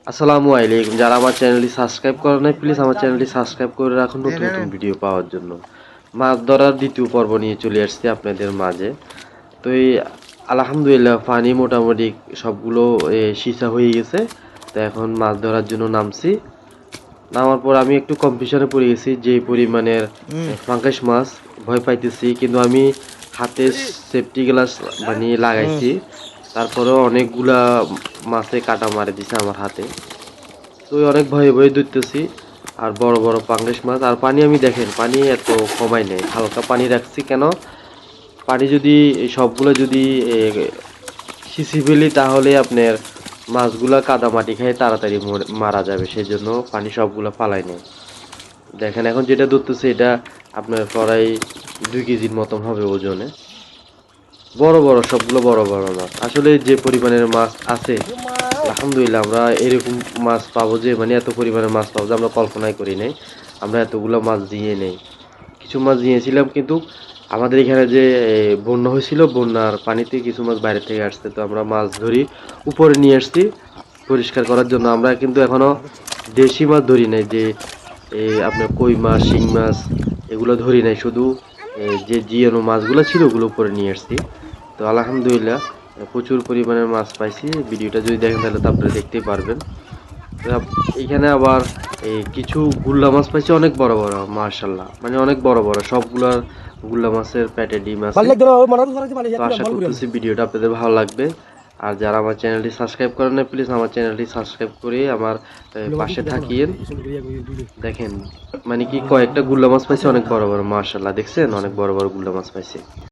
আসসালামু আলাইকুম। যারা আমার চ্যানেলটি সাবস্ক্রাইব করে নাই প্লিজ আমার চ্যানেলটি সাবস্ক্রাইব করে রাখুন নতুন নতুন ভিডিও পাওয়ার জন্য। মাছ ধরার দ্বিতীয় পর্ব নিয়ে চলে আসছি আপনাদের মাঝে। তো এই আলহামদুলিল্লাহ পানি মোটামুটি সবগুলো সিঁচা হয়ে গেছে। তো এখন মাছ ধরার জন্য নামছি। নামার পর আমি একটু কনফিউশনে পড়ে গেছি যে পরিমাণের পাঙ্গাস মাছ ভয় পাইতেছি, কিন্তু আমি হাতে সেফটি গ্লাস বানিয়ে লাগাইছি। তারপরেও অনেকগুলা মাছে কাটা মারে দিছে আমার হাতে। তো অনেক ভয়ে ভয়ে ধরতেছি। আর বড় বড় পাঙ্গাস মাছ। আর পানি আমি দেখেন পানি এত কমাই নাই, হালকা পানি রাখছি কেন, পানি যদি সবগুলো যদি সিসি ফেলি তাহলে আপনার মাছগুলা কাদা মাটি খেয়ে তাড়াতাড়ি মারা যাবে, সেই জন্য পানি সবগুলো ফালাই নেই। দেখেন এখন যেটা ধরতেছে এটা আপনার প্রায় 2 কেজির মতন হবে ওজনে। বড় বড় সবগুলো বড় বড় মাছ। আসলে যে পরিমাণের মাছ আছে আলহামদুলিল্লাহ, আমরা এরকম মাছ পাবো যে মানে এত পরিমাণের মাছ পাবো যে আমরা কল্পনাই করি নাই। আমরা এতগুলো মাছ দিয়ে নেই, কিছু মাছ দিয়েছিলাম, কিন্তু আমাদের এখানে যে বন্যা হয়েছিল, বন্যার পানিতে কিছু মাছ বাইরে থেকে আসছে, তো আমরা মাছ ধরি উপরে নিয়ে আসছি পরিষ্কার করার জন্য। আমরা কিন্তু এখনো দেশি মাছ ধরি নাই, যে আপনার কই মাছ শিং মাছ এগুলো ধরি নাই, শুধু যে জিয়ানো মাছগুলো ছিল ওগুলো উপরে নিয়ে আসছি। তো আলহামদুলিল্লাহ প্রচুর পরিমাণের মাছ পাইছি। ভিডিওটা যদি দেখেন তাহলে তো আপনারা দেখতেই পারবেন। তো এইখানে আবার কিছু গুল্লা মাছ পাইছি, অনেক বড় বড় মাশাআল্লাহ, মানে অনেক বড় বড় সবগুলার গুল্লা মাছের পেটে ডিম আছে। তো আশা করতেছি ভিডিওটা আপনাদের ভালো লাগবে। আর যারা আমার চ্যানেলটি সাবস্ক্রাইব করেন না প্লিজ আমার চ্যানেলটি সাবস্ক্রাইব করে আমার পাশে থাকিয়েন। দেখেন মানে কি কয়েকটা গুল্লা মাছ পাইছি অনেক বড় বড় মাশাআল্লাহ, দেখছেন অনেক বড় বড় গুল্লা মাছ পাইছি।